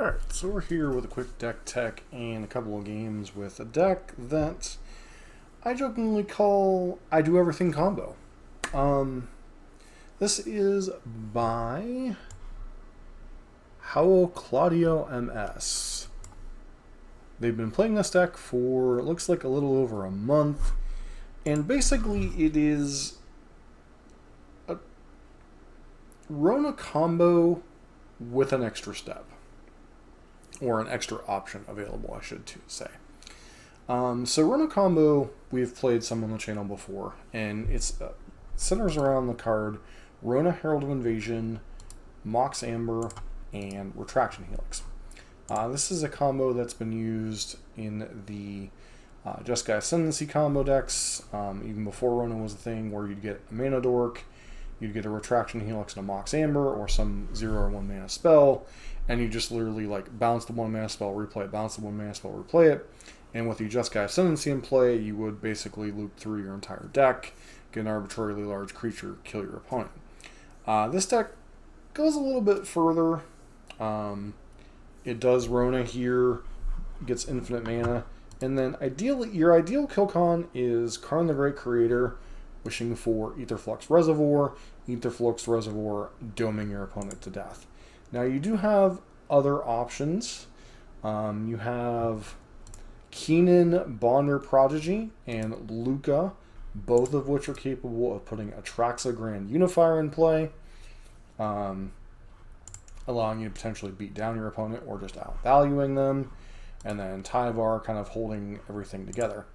Alright, so we're here with a quick deck tech and a couple of games with a deck that I jokingly call I Do Everything Combo. This is by Howell Claudio MS. They've been playing this deck for, it looks like, a little over a month, and basically it is a Rona combo with an extra step. Or an extra option available, I should say. So Rona combo, we've played some on the channel before, and it's centers around the card Rona Herald of Invasion, Mox Amber, and Retraction Helix. This is a combo that's been used in the Jeskai Ascendancy combo decks, even before Rona was a thing, where you'd get a Mana Dork, you'd get a Retraction Helix and a Mox Amber, or some 0 or 1 mana spell, and you just literally like bounce the 1 mana spell, replay it, bounce the 1 mana spell, replay it. And with the Jeskai Ascendancy in play, you would basically loop through your entire deck, get an arbitrarily large creature, kill your opponent. This deck goes a little bit further. It does Rona here, gets infinite mana, and then ideally, your ideal kill con is Karn the Great Creator, wishing for Aetherflux Reservoir, doming your opponent to death. Now you do have other options. You have Keenan, Bonder Prodigy, and Lukka, both of which are capable of putting Atraxa Grand Unifier in play, allowing you to potentially beat down your opponent or just outvaluing them, and then Tyvar kind of holding everything together.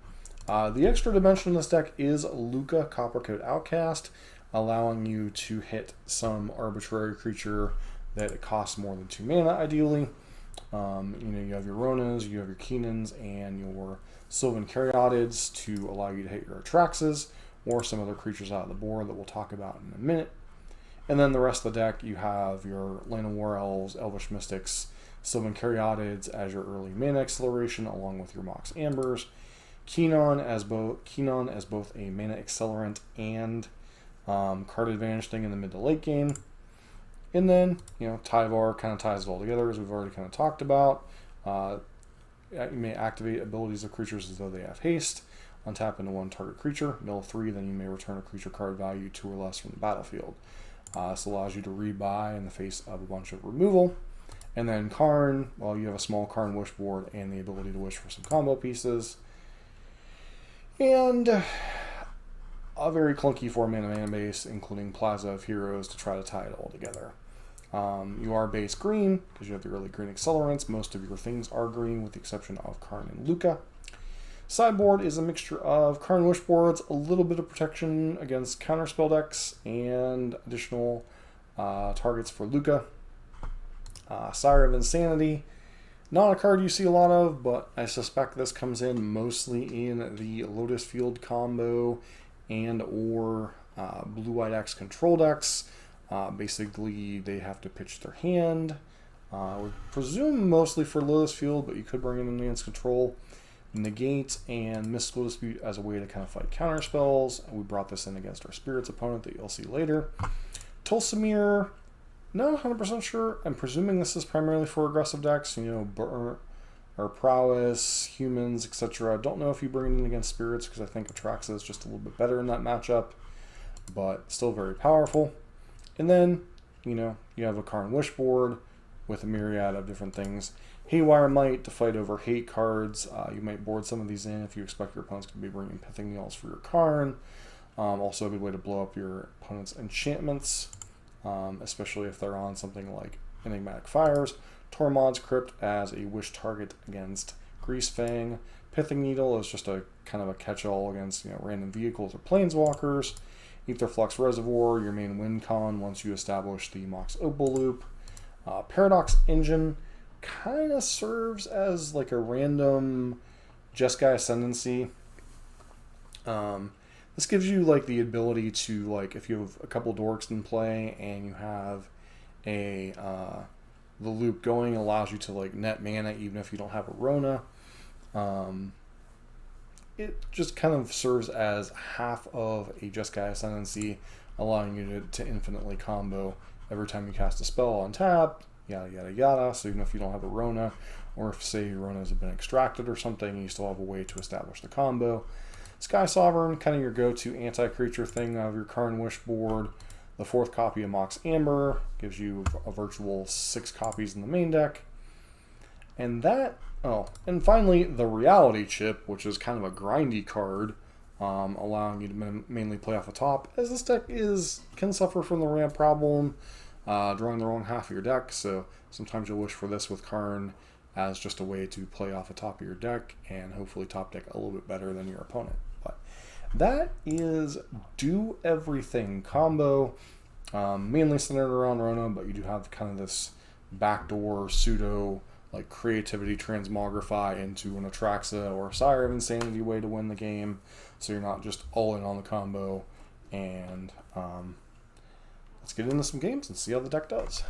The extra dimension in this deck is Lukka Coppercoat Outcast, allowing you to hit some arbitrary creature that costs more than 2 mana, ideally. You have your Ronas, you have your Keenans, and your Sylvan Caryatids to allow you to hit your Atraxas, or some other creatures out of the board that we'll talk about in a minute. And then the rest of the deck, you have your Land of War Elves, Elvish Mystics, Sylvan Caryatids as your early mana acceleration, along with your Mox Ambers. Keenan as both a mana accelerant and card advantage thing in the mid to late game. And then, Tyvar kind of ties it all together, as we've already kind of talked about. You may activate abilities of creatures as though they have haste. Untap into one target creature. Mill 3, then you may return a creature card value 2 or less from the battlefield. This allows you to rebuy in the face of a bunch of removal. And then Karn, well, you have a small Karn wish board and the ability to wish for some combo pieces. And a very clunky 4 mana base, including Plaza of Heroes to try to tie it all together. You are base green, because you have the early green accelerants. Most of your things are green, with the exception of Karn and Lukka. Sideboard is a mixture of Karn wish boards, a little bit of protection against counterspell decks, and additional targets for Lukka. Sire of Insanity, not a card you see a lot of, but I suspect this comes in mostly in the Lotus Field combo and or Blue-White X control decks. Basically, they have to pitch their hand. We presume mostly for Lotus Field, but you could bring in Enhanced Control, Negate, and Mystical Dispute as a way to kind of fight counter spells. We brought this in against our Spirits opponent that you'll see later. Tulsimir, not 100% sure. I'm presuming this is primarily for aggressive decks, Burn or Prowess, Humans, etc. Don't know if you bring it in against Spirits, because I think Atraxa is just a little bit better in that matchup, but still very powerful. And then, you have a Karn Wish board with a myriad of different things. Haywire Might to fight over hate cards. You might board some of these in if you expect your opponent's going to be bringing Pithing Needles for your Karn. Also a good way to blow up your opponent's enchantments, especially if they're on something like Enigmatic Fires. Tormod's Crypt as a wish target against Greasefang. Pithing Needle is just a kind of a catch-all against random vehicles or planeswalkers. Aetherflux Reservoir, your main win con once you establish the Mox Opal loop. Paradox Engine kind of serves as like a random Jeskai Ascendancy. This gives you like the ability to, like, if you have a couple dorks in play and you have a the loop going, allows you to like net mana even if you don't have a Rona. It just kind of serves as half of a Jeskai Ascendancy, allowing you to infinitely combo every time you cast a spell on tap, yada yada yada. So even if you don't have a Rona, or if say your Ronas have been extracted or something, you still have a way to establish the combo. Sky Sovereign, kind of your go-to anti-creature thing out of your Karn Wish board. The 4th copy of Mox Amber gives you a virtual 6 copies in the main deck. And that, and finally the Reality Chip, which is kind of a grindy card, allowing you to mainly play off the top, as this deck can suffer from the ramp problem, drawing the wrong half of your deck. So sometimes you'll wish for this with Karn as just a way to play off the top of your deck and hopefully top deck a little bit better than your opponent. But that is Do Everything combo, mainly centered around Rona, but you do have kind of this backdoor pseudo like creativity transmogrify into an Atraxa or Sire of Insanity way to win the game, so you're not just all in on the combo. And let's get into some games and see how the deck does.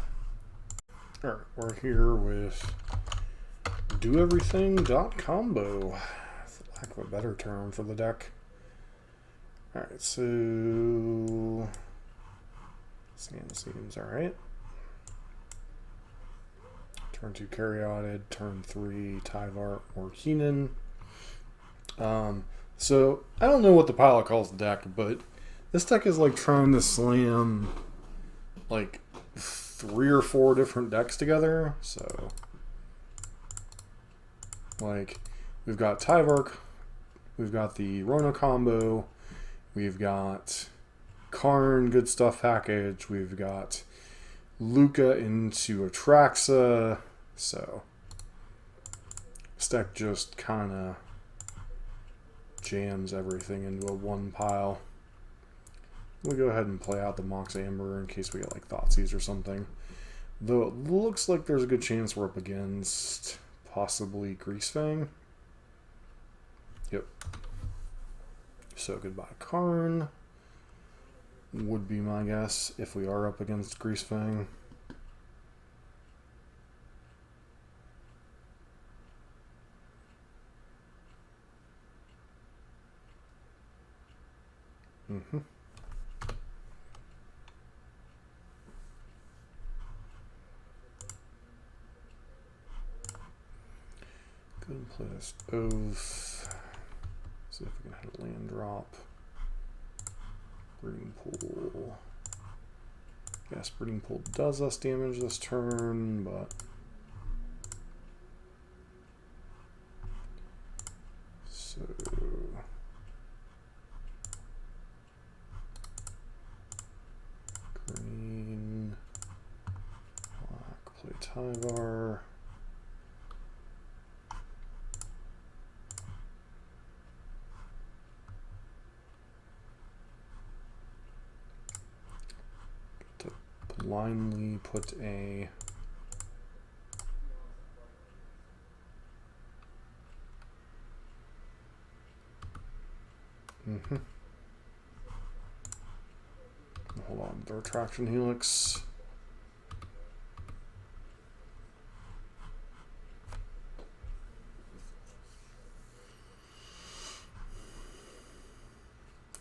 All right, we're here with Do Everything.combo, for lack of a better term for the deck. All right, so seems all right. Turn 2 Caryatid, turn 3 Tyvar or Keenan. So I don't know what the pilot calls the deck, but this deck is like trying to slam like 3 or 4 different decks together. So like we've got Tyvar, we've got the Rona combo, we've got Karn Good Stuff package, we've got Lukka into Atraxa. So this deck just kind of jams everything into a one pile. We'll go ahead and play out the Mox Amber in case we get like Thoughtseize or something. Though it looks like there's a good chance we're up against possibly Greasefang. Yep. So goodbye Karn would be my guess if we are up against Greasefang. Go ahead and play this Oath. See if we can hit a land drop. Breeding Pool. Yes, Breeding Pool does us damage this turn, but so green, black, play Tyvar. To blindly put a hold on, the Retraction Helix.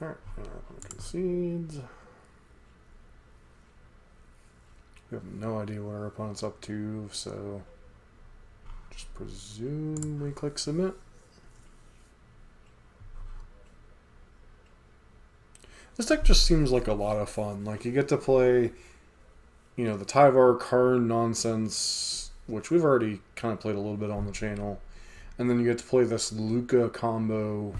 Alright, concedes. We have no idea what our opponent's up to, so just presume we click submit. This deck just seems like a lot of fun. Like, you get to play, you know, the Tyvar Karn nonsense, which we've already kind of played a little bit on the channel. And then you get to play this Lukka combo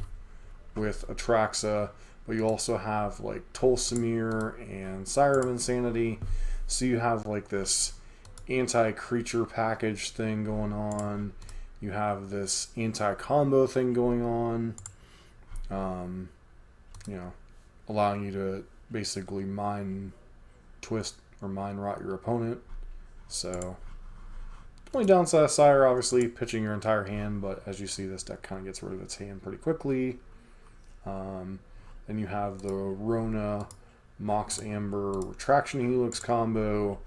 with Atraxa, but you also have, like, Tolsimir and Sire of Insanity. So you have, like, this anti-creature package thing going on. You have this anti-combo thing going on. You know, allowing you to basically mind twist or mind rot your opponent. So, the only downside of Sire, obviously, pitching your entire hand, but as you see, this deck kind of gets rid of its hand pretty quickly. Then you have the Rona Mox Amber Retraction Helix combo.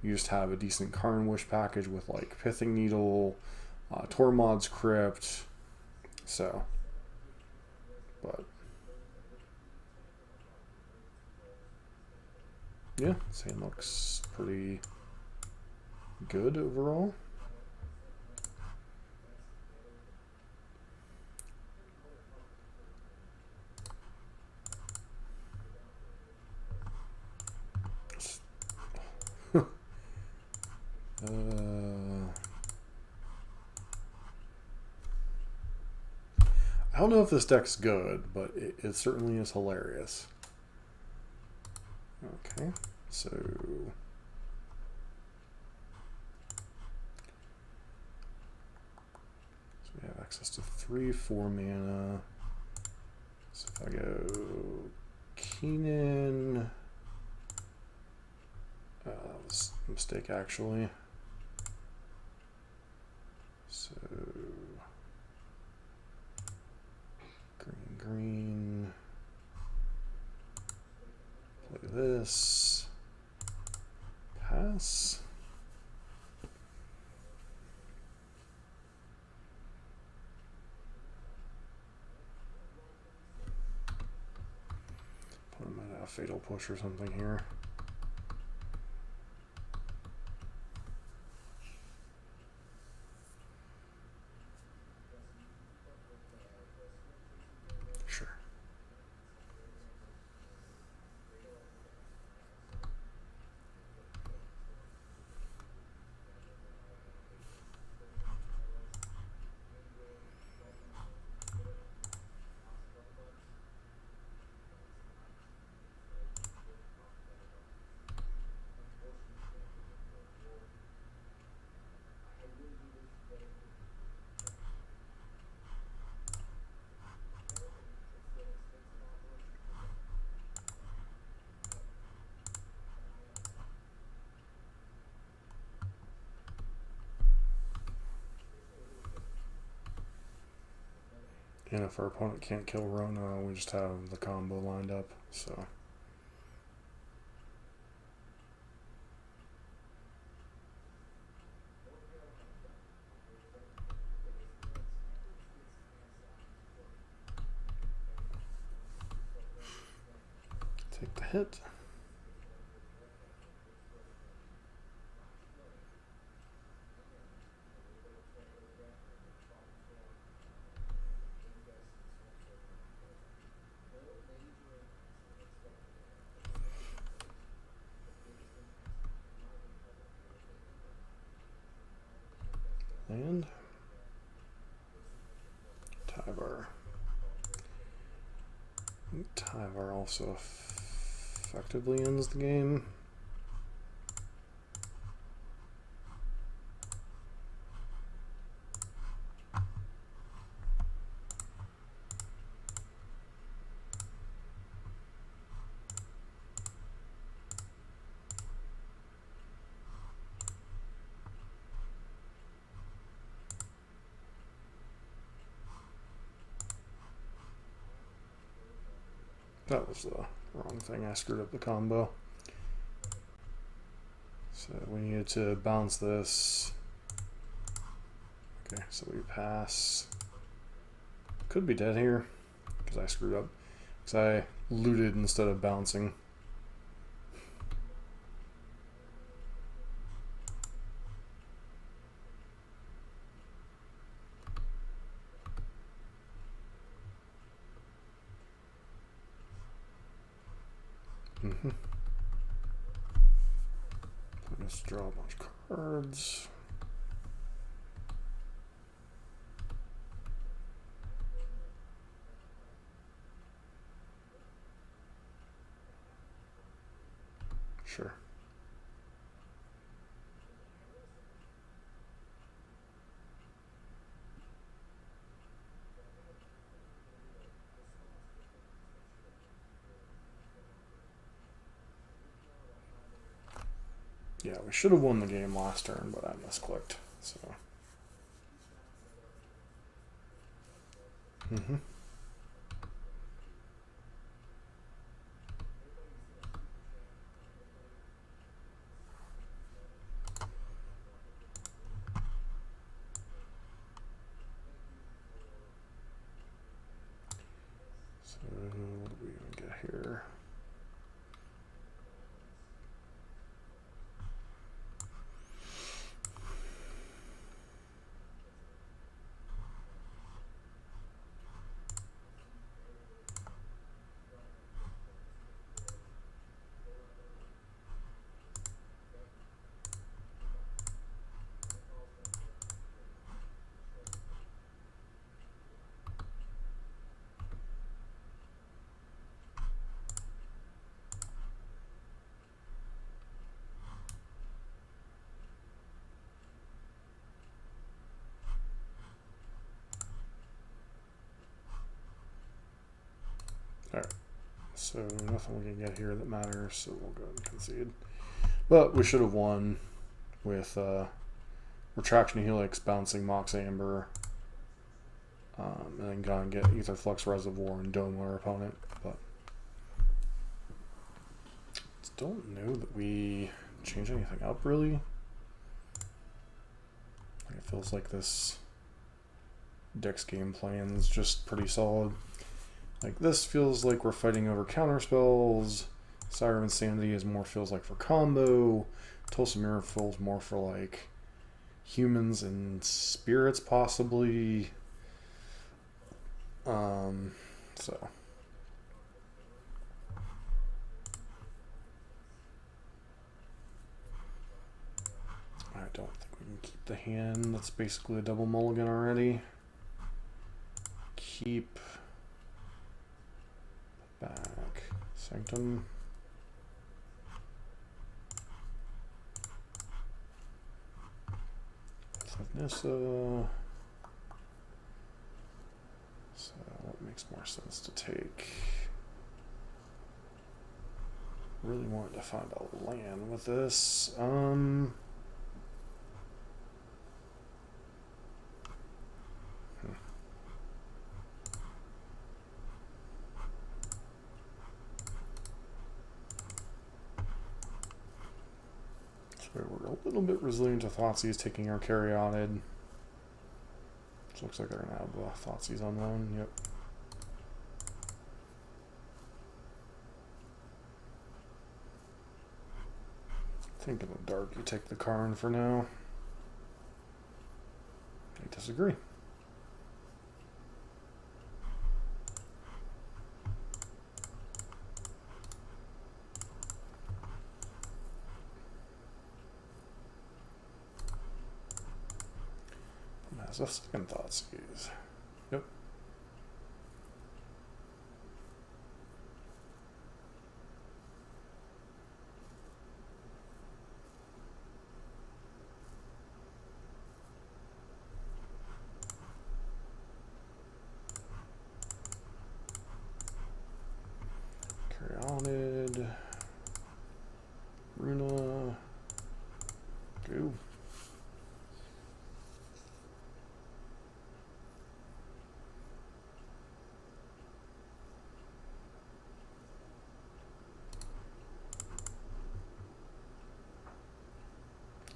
You just have a decent Karn Wish package with like Pithing Needle, Tormod's Crypt. So, but yeah, this hand looks pretty good overall. I don't know if this deck's good, but it certainly is hilarious. Okay, so we have access to 3/4 mana. So if I go Keenan, that was a mistake actually. So green, play this, pass. Put him at a fatal push or something here. Sure. And if our opponent can't kill Rona, we just have the combo lined up, so. Take the hit. And Tyvar. I think Tyvar also effectively ends the game. That was the wrong thing. I screwed up the combo. So we needed to bounce this. Okay, so we pass. Could be dead here because I screwed up. Because I looted instead of bouncing. Let's draw a bunch of cards. Sure. Yeah, we should have won the game last turn, but I misclicked. So. So what do we even get here? So nothing we can get here that matters, so we'll go ahead and concede. But we should have won with Retraction Helix, bouncing Mox Amber, and then go and get Aetherflux Reservoir and dome our opponent. But don't know that we change anything up really. It feels like this deck's game plan is just pretty solid. Like this feels like we're fighting over counter spells. Sire of Insanity is more feels like for combo. Tulsa Mirror feels more for like humans and spirits possibly. So I don't think we can keep the hand. That's basically a double mulligan already. Keep back Sanctum. Nissa. So what makes more sense to take? Really wanted to find a land with this. So we're a little bit resilient to Thoughtseize taking our Caryatid. So looks like they're gonna have Thoughtseize on loan. Yep. I think in the dark you take the Karn for now. I disagree. Has a second Thoughtseize. Yep. Caryatid. Rona. Go.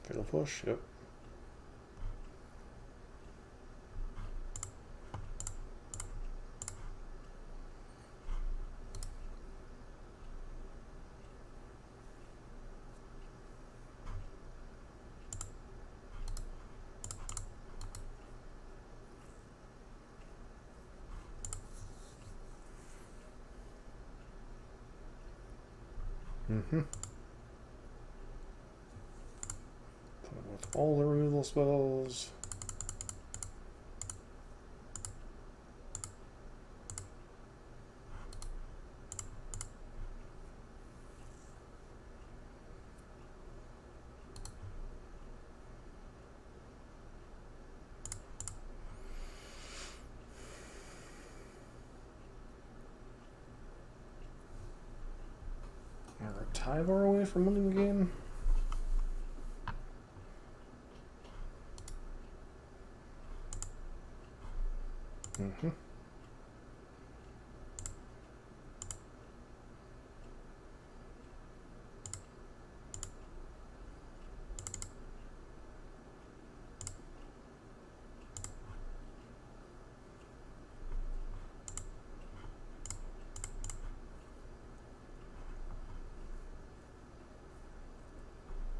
Fatal Push, yep. With all the removal spells. Are Tyvar away from winning the game?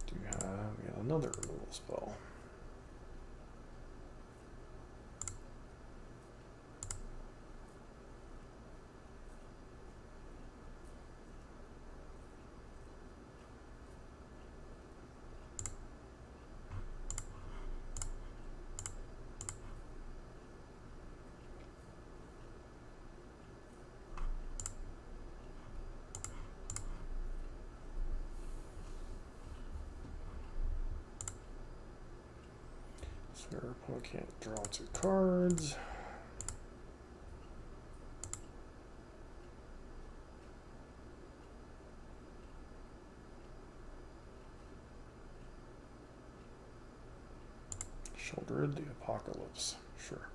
We got another removal spell. So our opponent can't draw 2 cards. the apocalypse. Sure.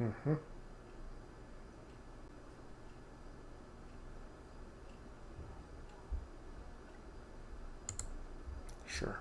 Mm-hmm. Sure.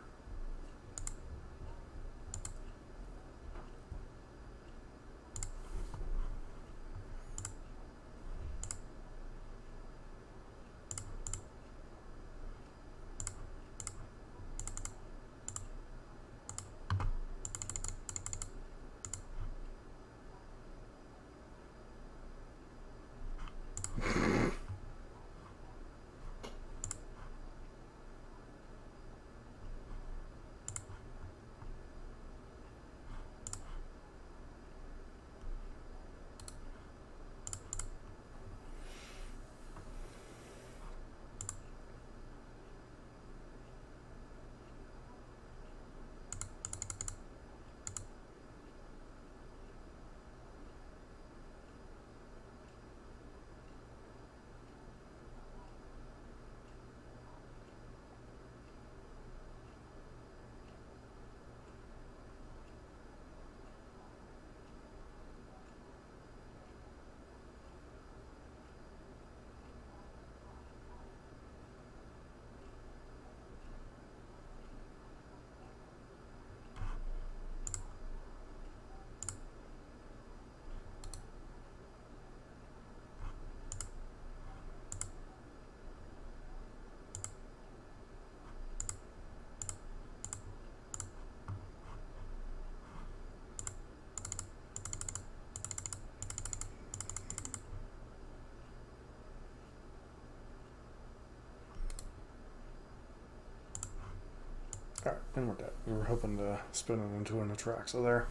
Alright, and we're dead. We were hoping to spin it into an Atraxa there.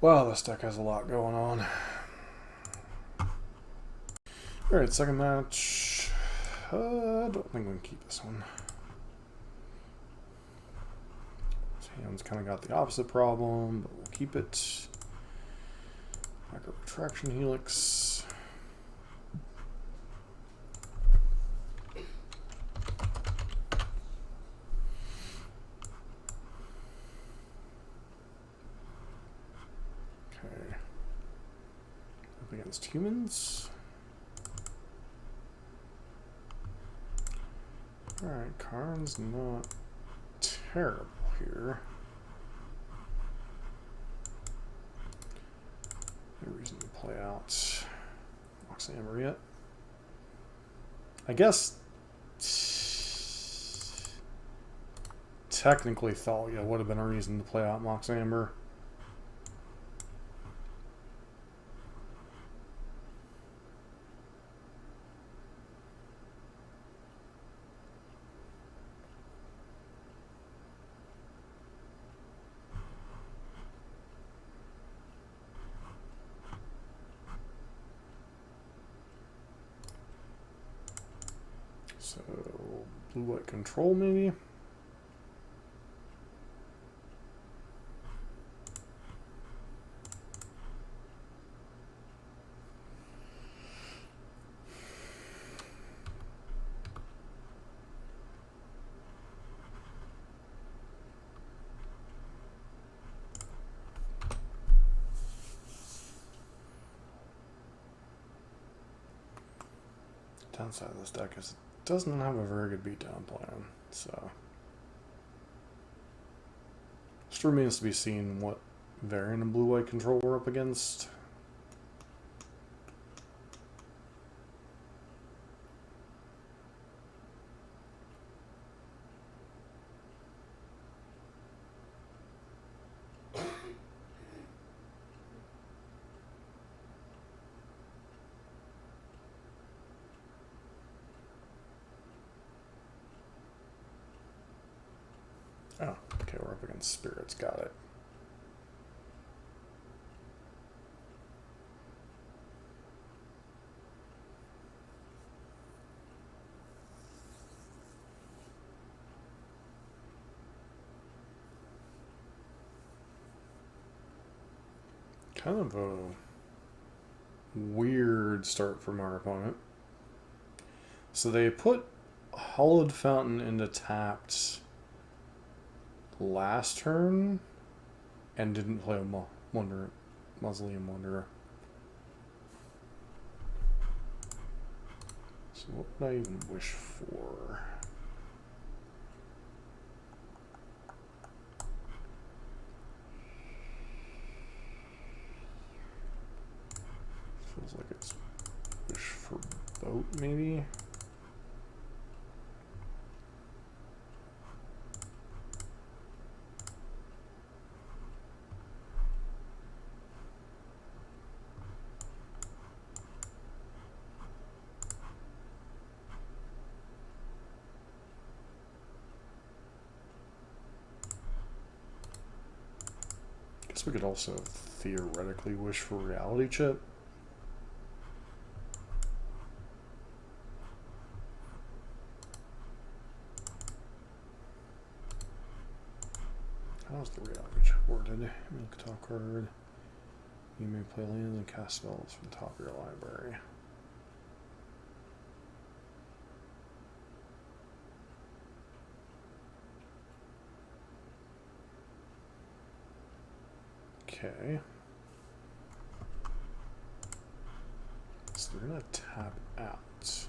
Well, this deck has a lot going on. Alright, second match. I don't think we can keep this one. His hand's kind of got the opposite problem, but we'll keep it. Micro Retraction Helix. Okay. Up against humans. Alright, Karn's not terrible here. No reason to play out Mox Amber yet. I guess technically Thalia would have been a reason to play out Mox Amber. So, blue-white control, maybe? Downside of this deck is it doesn't have a very good beatdown plan, so just remains to be seen what variant of blue-white control we're up against. Oh, okay, we're up against spirits. Got it. Kind of a weird start from our opponent. So they put Hollowed Fountain into tapped last turn and didn't play a Mausoleum Wanderer. So what would I even wish for? Feels like it's wish for boat, maybe? Guess we could also theoretically wish for Reality Chip. How's the Reality Chip worded? Make a top card. You may play lands and cast spells from the top of your library. Okay. So they're going to tap out.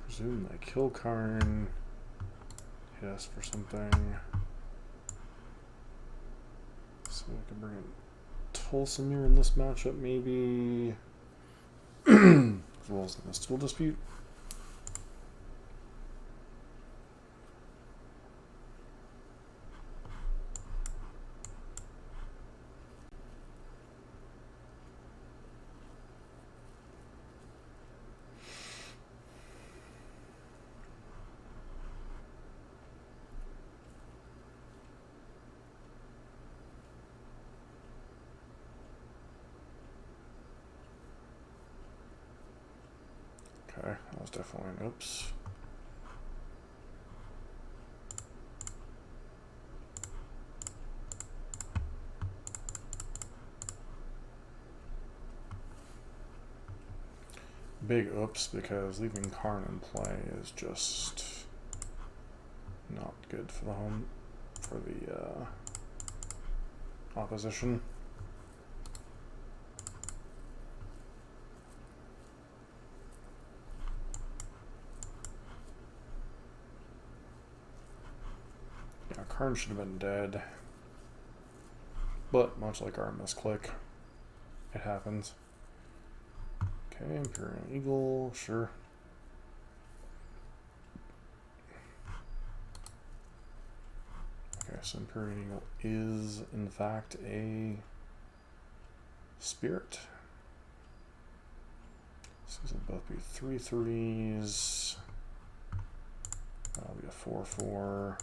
Presume they kill Karn. Hit us for something. So we can bring in Tulsimir in this matchup, maybe. As well as the Mystical Dispute. Okay, that was definitely an oops. Big oops, because leaving Karn in play is just not good for the opposition. Yeah, Karn should have been dead. But much like our misclick, it happens. Okay, Imperial Eagle, sure. Okay, so Imperial Eagle is in fact a spirit. So these will both be 3/3s. That'll be a 4/4.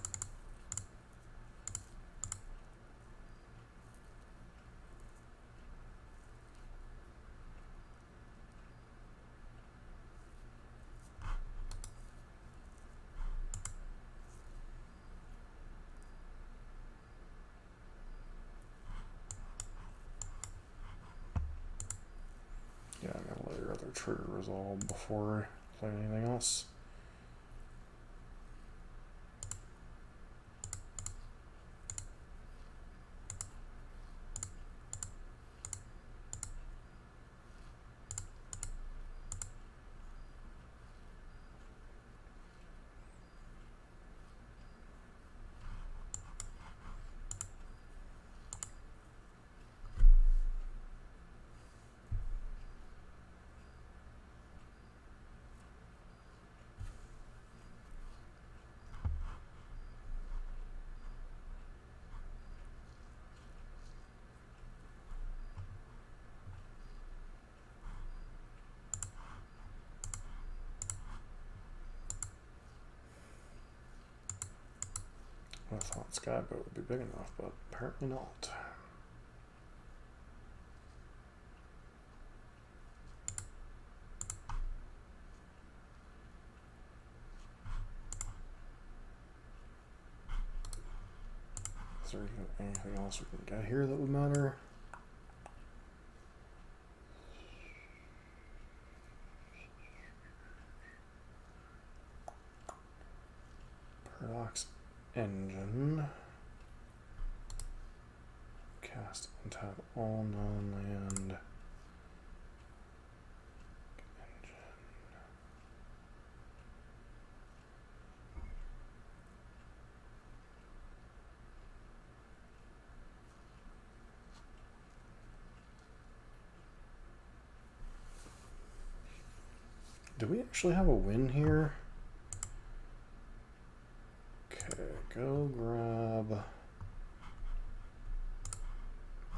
Yeah, I'm gonna let your other trigger resolve before playing anything else. skyboat would be big enough, but apparently not. Is there even anything else we can get here that would matter? Paradox Engine. Cast and tap all non-land. Engine. Do we actually have a win here? Okay, go grab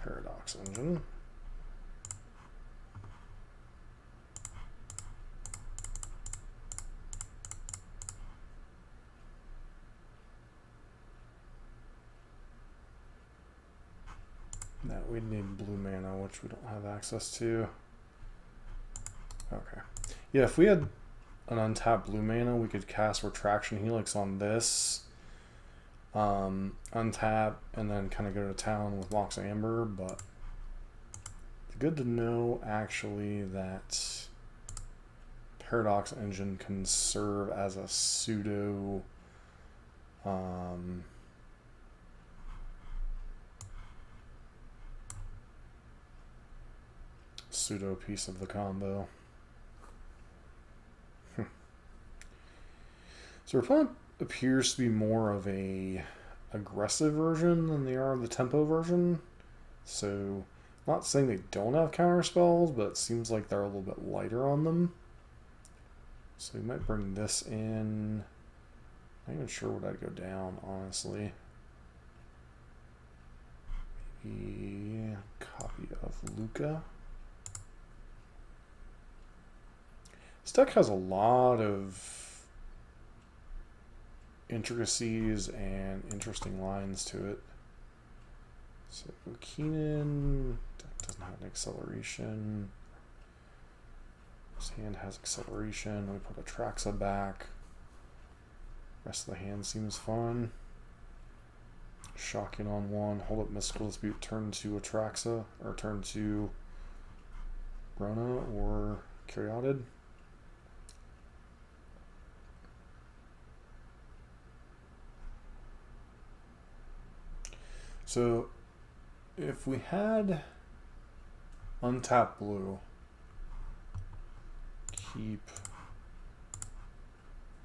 Paradox Engine. Now we need blue mana, which we don't have access to. Okay. Yeah, if we had an untapped blue mana, we could cast Retraction Helix on this. Untap and then kind of go to town with Mox Amber, but it's good to know actually that Paradox Engine can serve as a pseudo pseudo piece of the combo. So our opponent appears to be more of a aggressive version than they are the tempo version. So, not saying they don't have counter spells, but it seems like they're a little bit lighter on them. So we might bring this in. I'm not even sure what I'd go down, honestly. Maybe a copy of Lukka. This deck has a lot of intricacies and interesting lines to it. So Keenan doesn't have an acceleration. His hand has acceleration. We put Atraxa back. Rest of the hand seems fun. Shocking on one. Hold up Mystical Dispute. Turn to Atraxa or turn to Rona or Caryatid. So, if we had untapped blue, keep,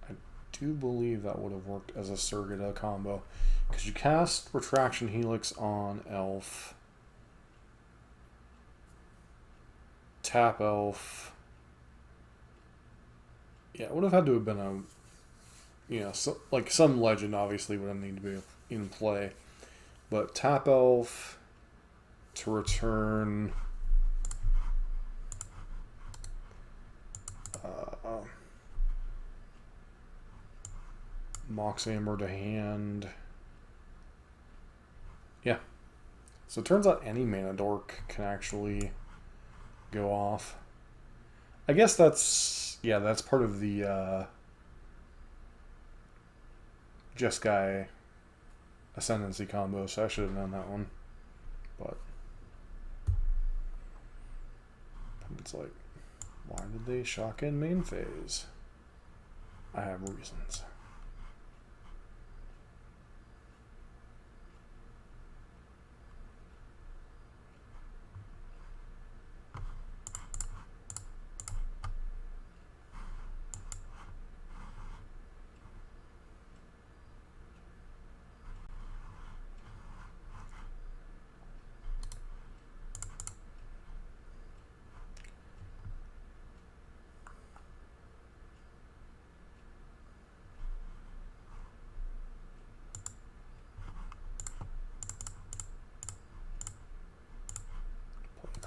I do believe that would have worked as a Surgita combo, because you cast Retraction Helix on Elf, tap Elf, yeah, it would have had to have been a, you know, so, like some legend obviously would have needed to be in play. But tap Elf to return Mox Amber to hand. Yeah. So it turns out any mana dork can actually go off. I guess that's, yeah, that's part of the Jeskai Ascendancy combo, so I should have known that one. But it's like, why did they shock in main phase? I have reasons.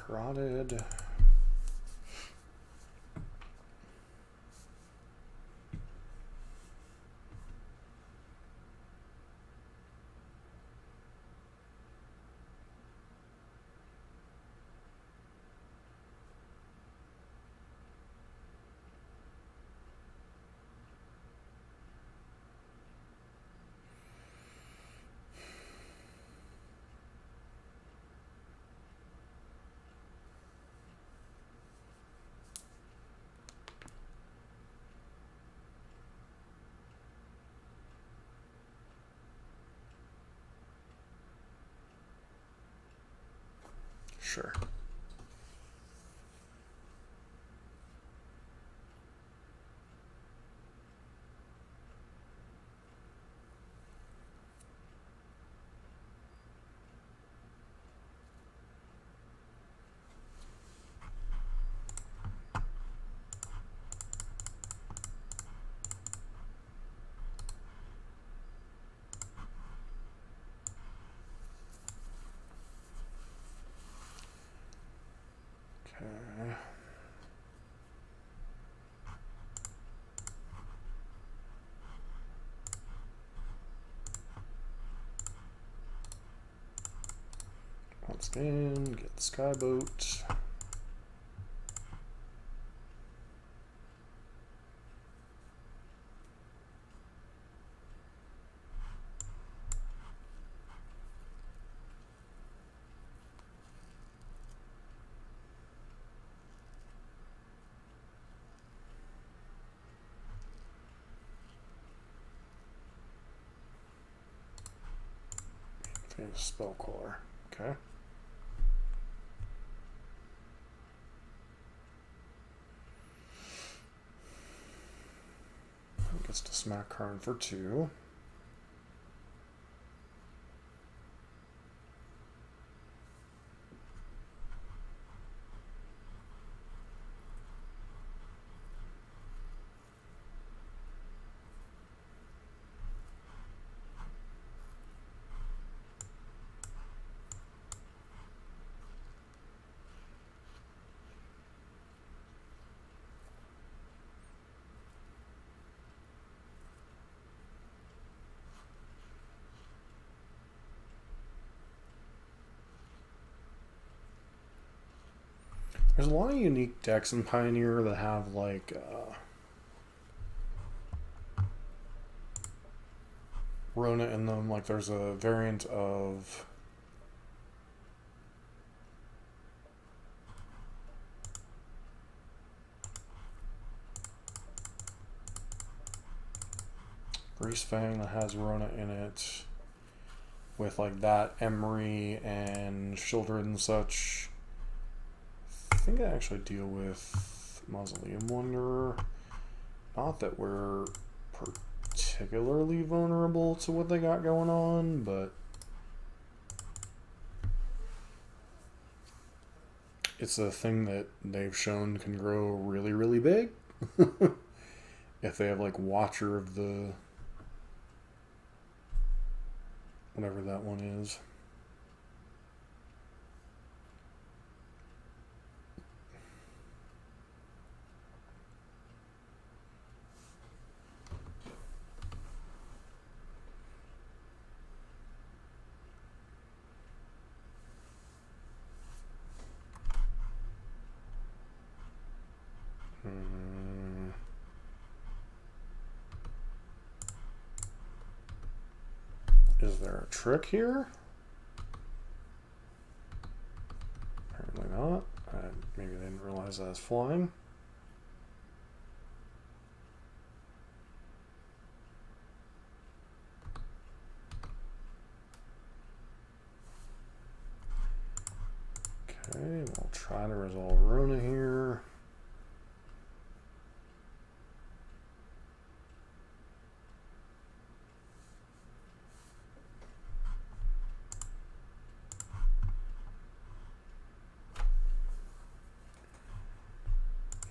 Rotted. sure. Okay. Once again, get the Skyboat. Famous spell caller. Okay. Gets to smack Karn for 2. There's a lot of unique decks in Pioneer that have like Rona in them. Like there's a variant of Greasefang that has Rona in it, with like that Emery and Children and such. I think I actually deal with Mausoleum Wanderer. Not that we're particularly vulnerable to what they got going on, but it's a thing that they've shown can grow really, really big. If they have like Watcher of the whatever that one is. Is there a trick here? Apparently not. Maybe they didn't realize I was flying. Okay, we'll try to resolve Rona here.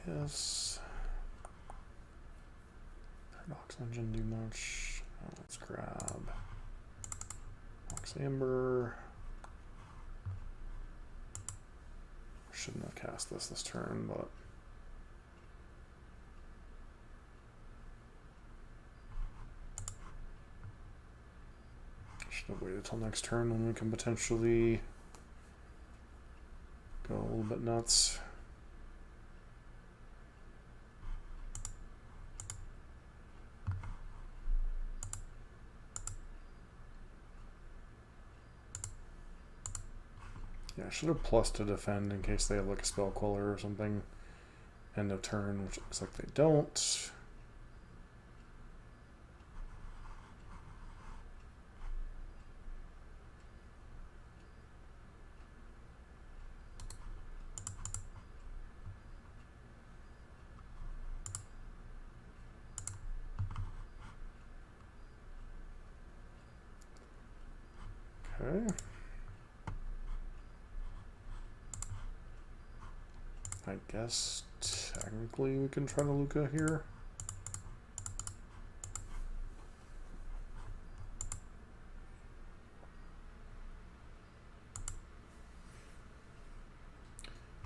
Yes. Paradox Engine do much. Let's grab Box Amber. Shouldn't have cast this turn, but should have waited till next turn when we can potentially go a little bit nuts. Yeah, I should have plus to defend in case they have like a spell queller or something. End of turn, which looks like they don't. Okay. I guess technically we can try to Lukka here.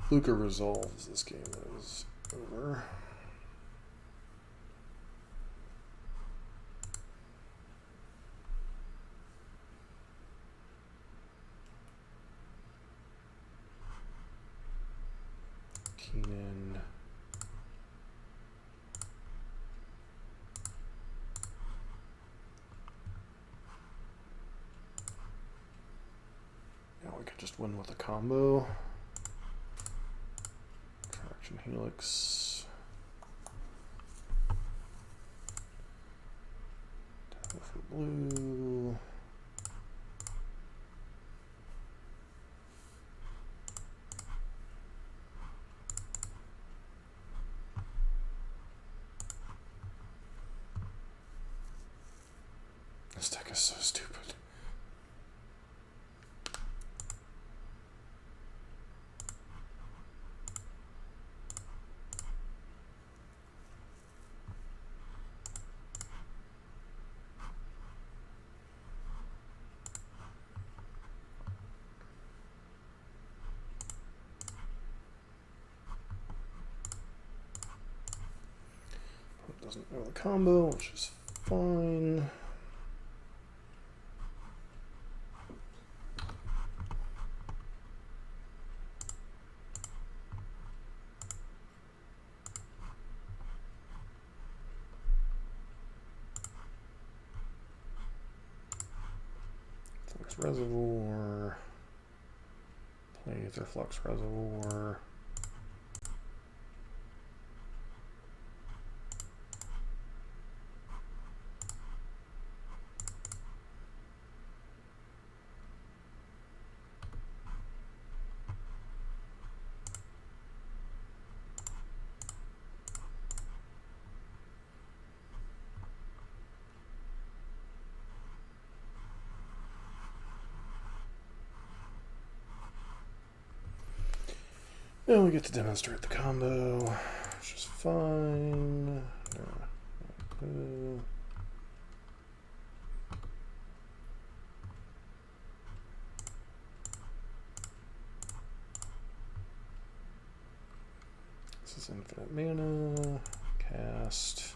Lukka resolves. This game is over. Keenan. Now we could just win with a combo. Traction Helix. Tap for blue. This deck is so stupid. It doesn't know the combo, which is fine. Flux Reservoir. Play Aether Flux Reservoir. And we get to demonstrate the combo, which is fine. This is infinite mana. Cast.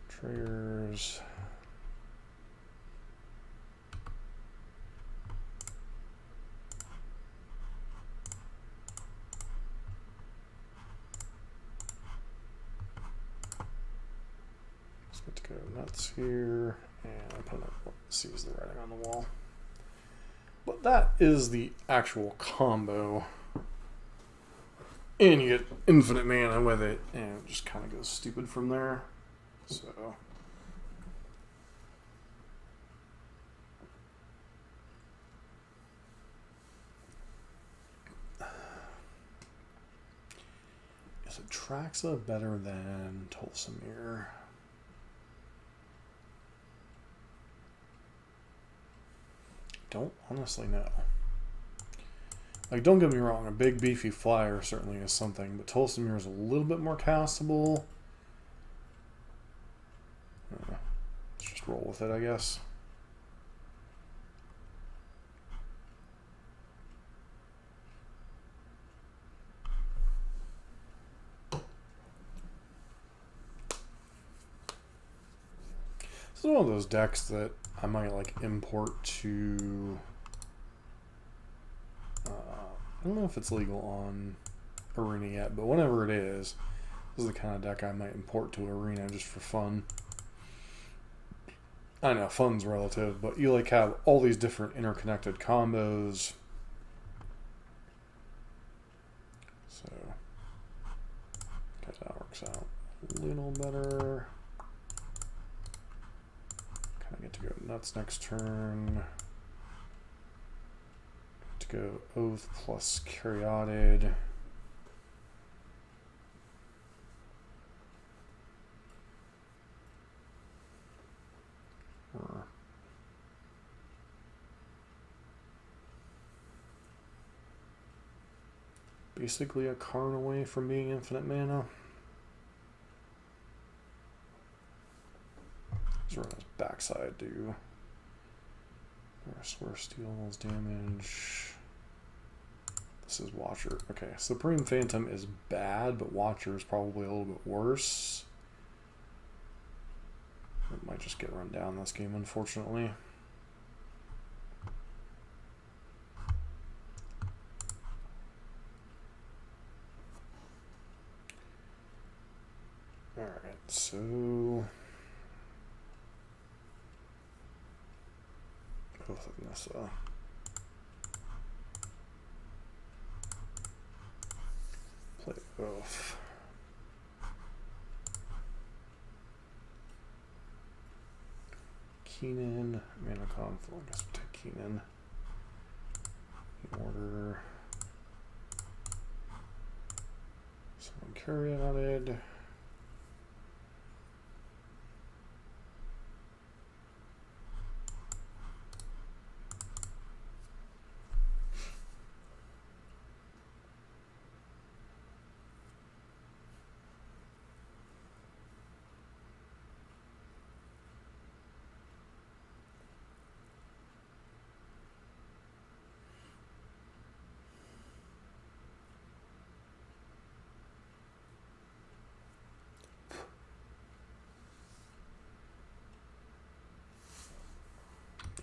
Triggers. Let's go nuts here, and opponent sees the writing on the wall. But that is the actual combo. And you get infinite mana with it, and it just kind of goes stupid from there. So is Atraxa better than Tolsimir? Don't honestly know. Like, don't get me wrong, a big beefy flyer certainly is something, but Tolsimir is a little bit more castable. Let's just roll with it, I guess. This is one of those decks that I might like import to. I don't know if it's legal on Arena yet, but whenever it is, this is the kind of deck I might import to Arena just for fun. I know fun's relative, but you like have all these different interconnected combos. So that works out a little better. Kind of get to go nuts next turn. To go Oath plus Caryatid. Basically a Karn away from being infinite mana. What's Rona's backside do? Source deals damage. This is Watcher. Okay, Supreme Phantom is bad, but Watcher is probably a little bit worse. It might just get run down this game, unfortunately. Alright, so... both of Nissa. Play both. Keenan, Mana Conflict. I guess we'll take Keenan. In order. Someone carry added.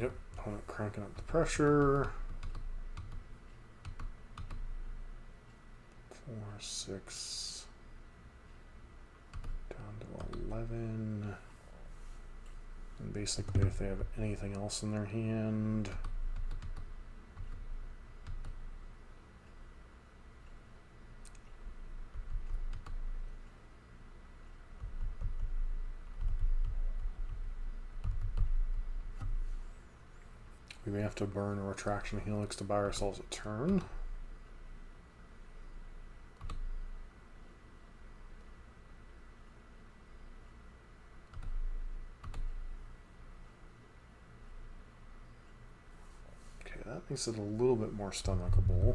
Yep, opponent cranking up the pressure. 4, 6, down to 11. And basically, if they have anything else in their hand, we may have to burn a Retraction Helix to buy ourselves a turn. Okay, that makes it a little bit more stomachable.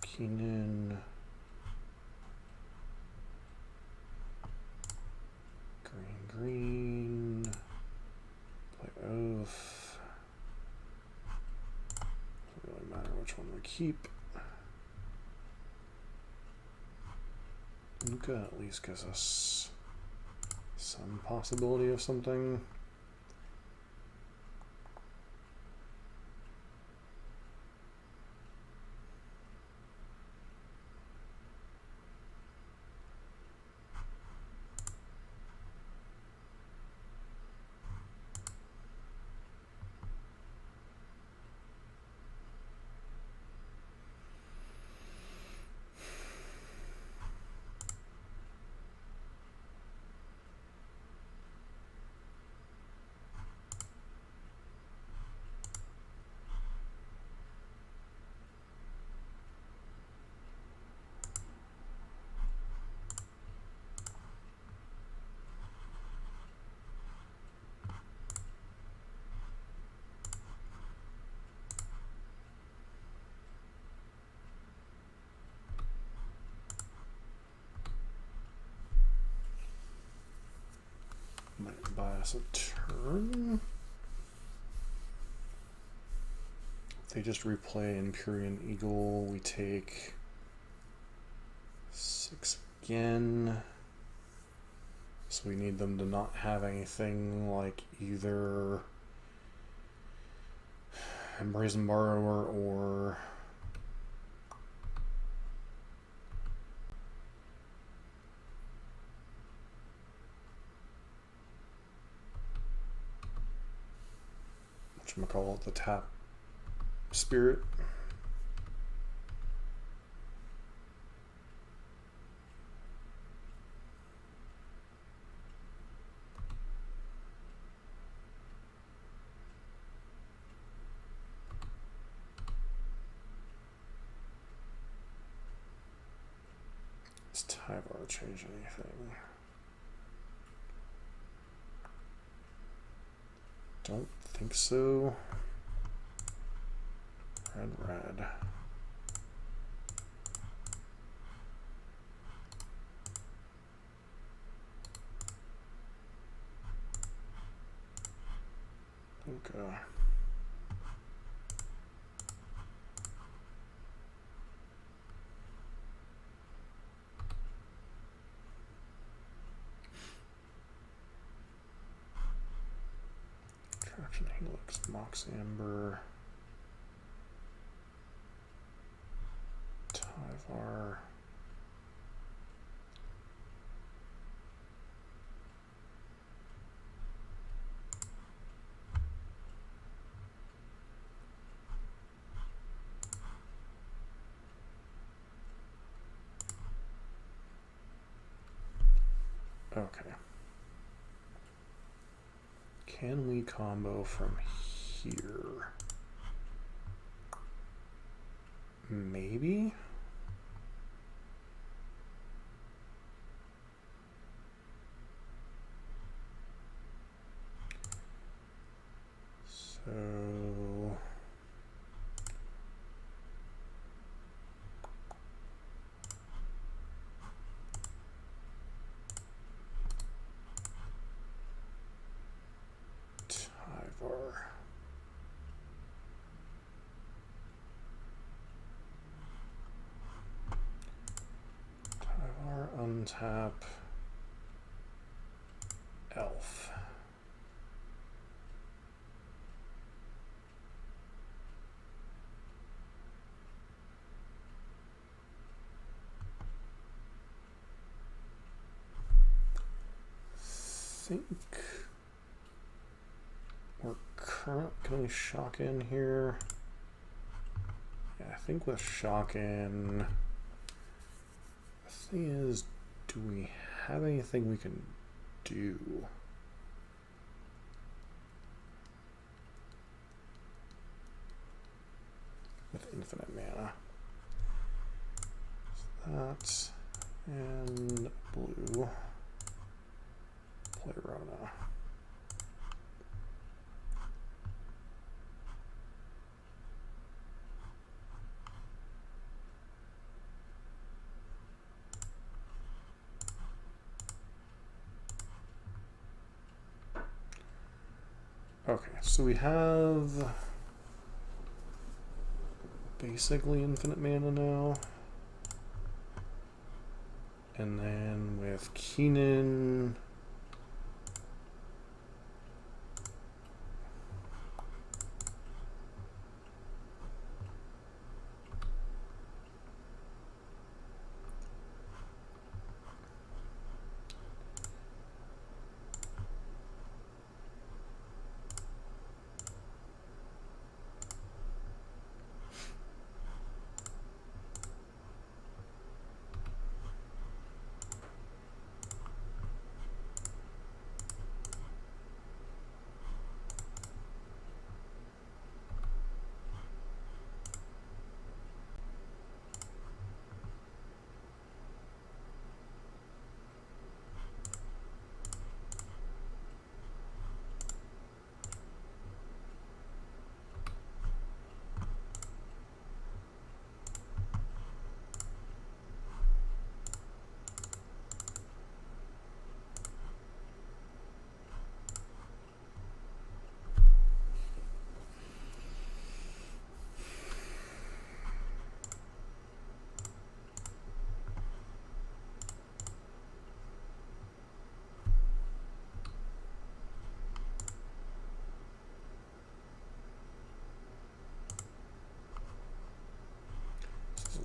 Keenan. Green. Play Oath. Doesn't really matter which one we keep. Lukka at least gives us some possibility of something. Might buy us a turn. If they just replay Empyrean Eagle, we take 6 again. So we need them to not have anything like either Brazen Borrower or whatchamacallit, the tap spirit. Does Tyvar change anything? Don't think so. Red, red. Lukka. Traction Helix, Mox Amber. Tyvar. Okay. Can we combo from here? Maybe? So... Tyvar, untap, elf. I think we're currently shock in here. Yeah, I think with shock in, the thing is, do we have anything we can do? With infinite mana. So that and blue. Play Rona. Okay, so we have basically infinite mana now. And then with Keenan,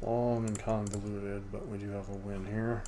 long and convoluted, but we do have a win here.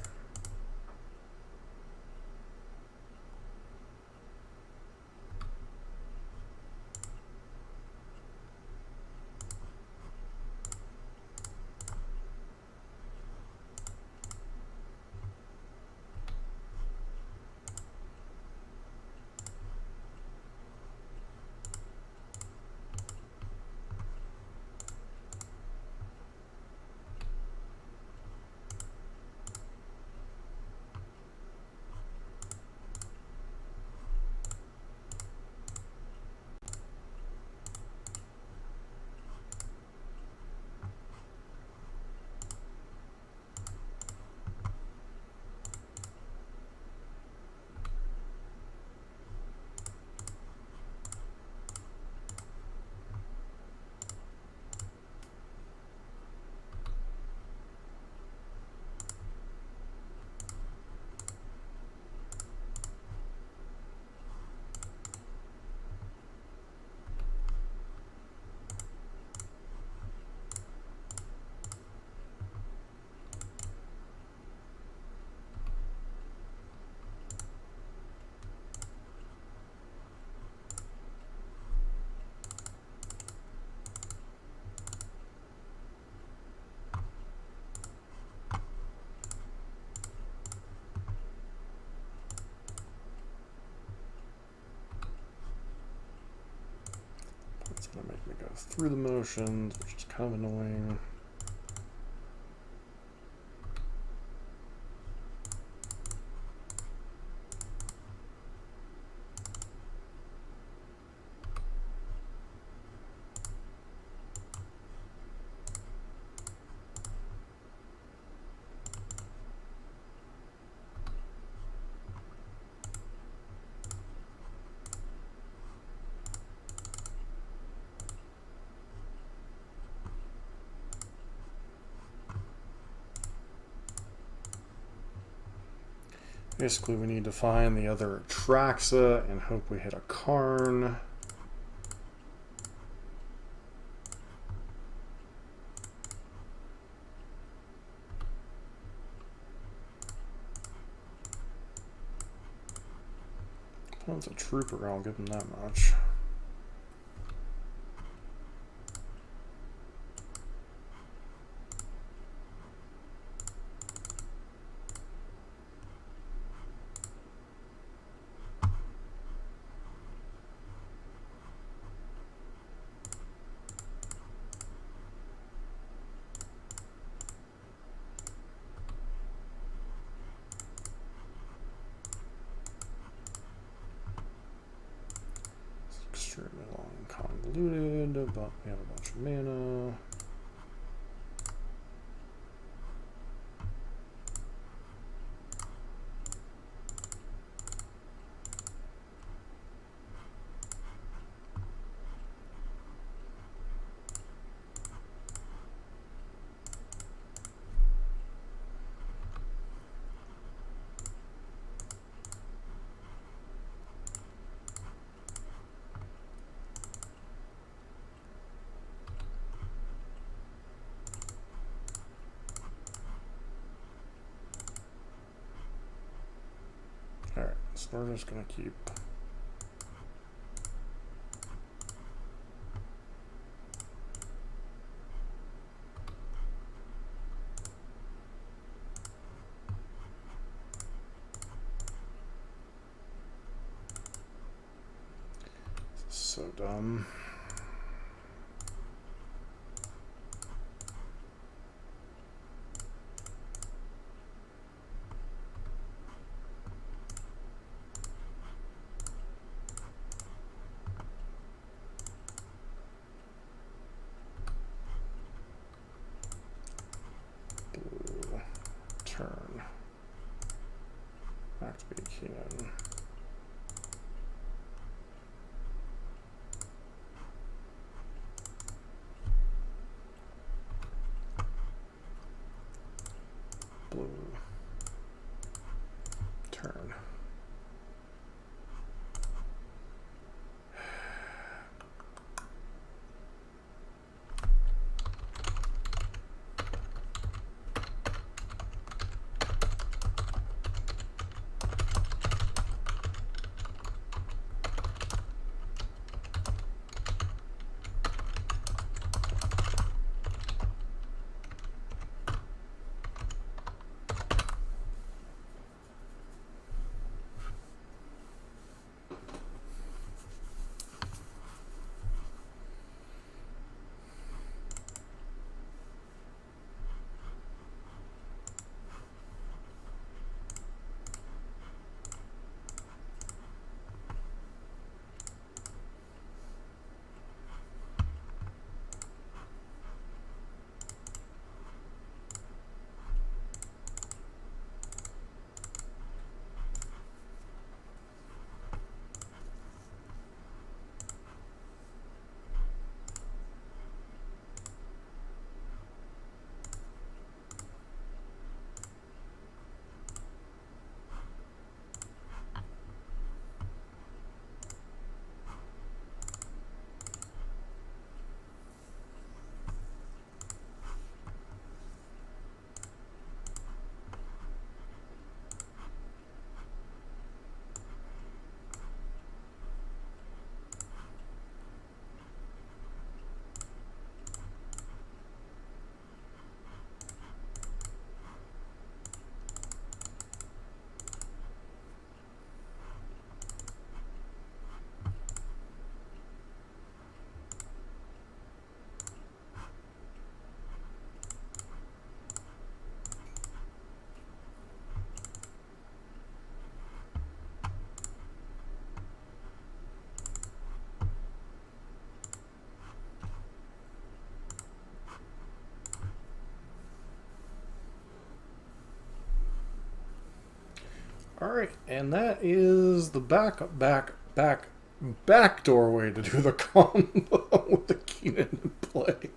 gonna make me go through the motions, which is kind of annoying. Basically, we need to find the other Atraxa and hope we hit a Karn. Opponent's a trooper, I'll give him that much. Extremely long and convoluted, but we have a bunch of mana. Alright, so we're just going to keep so dumb. Turn. Activate Keenan. All right, and that is the back doorway to do the combo with the Keenan in play.